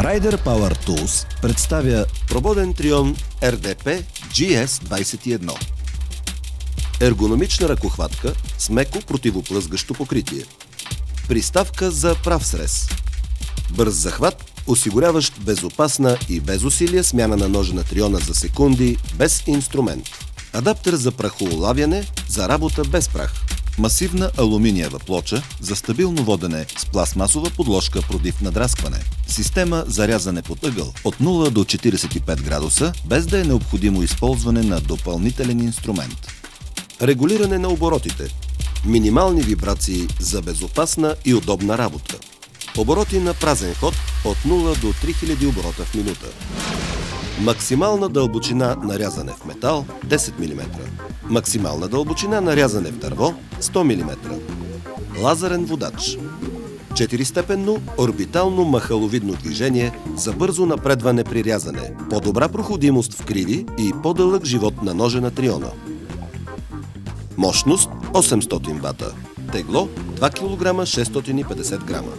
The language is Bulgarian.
Rider Power Tools представя Прободен Трион RDP GS21. Ергономична ръкохватка с меко противоплъзгащо покритие. Приставка за прав срез. Бърз захват, осигуряващ безопасна и без усилие смяна на ножа на Триона за секунди, без инструмент. Адаптер за прахоулавяне, за работа без прах. Масивна алуминиева плоча за стабилно водене с пластмасова подложка против надраскване. Система за рязане под ъгъл от 0 до 45 градуса, без да е необходимо използване на допълнителен инструмент. Регулиране на оборотите. Минимални вибрации за безопасна и удобна работа. Обороти на празен ход от 0 до 3000 оборота в минута. Максимална дълбочина на рязане в метал 10 мм. Максимална дълбочина на рязане в дърво 100 мм. Лазерен водач. 4-степенно орбитално махаловидно движение за бързо напредване при рязане, по-добра проходимост в криви и по-дълъг живот на ножа на Триона. Мощност 800 вата. Тегло 2 кг 650 грама.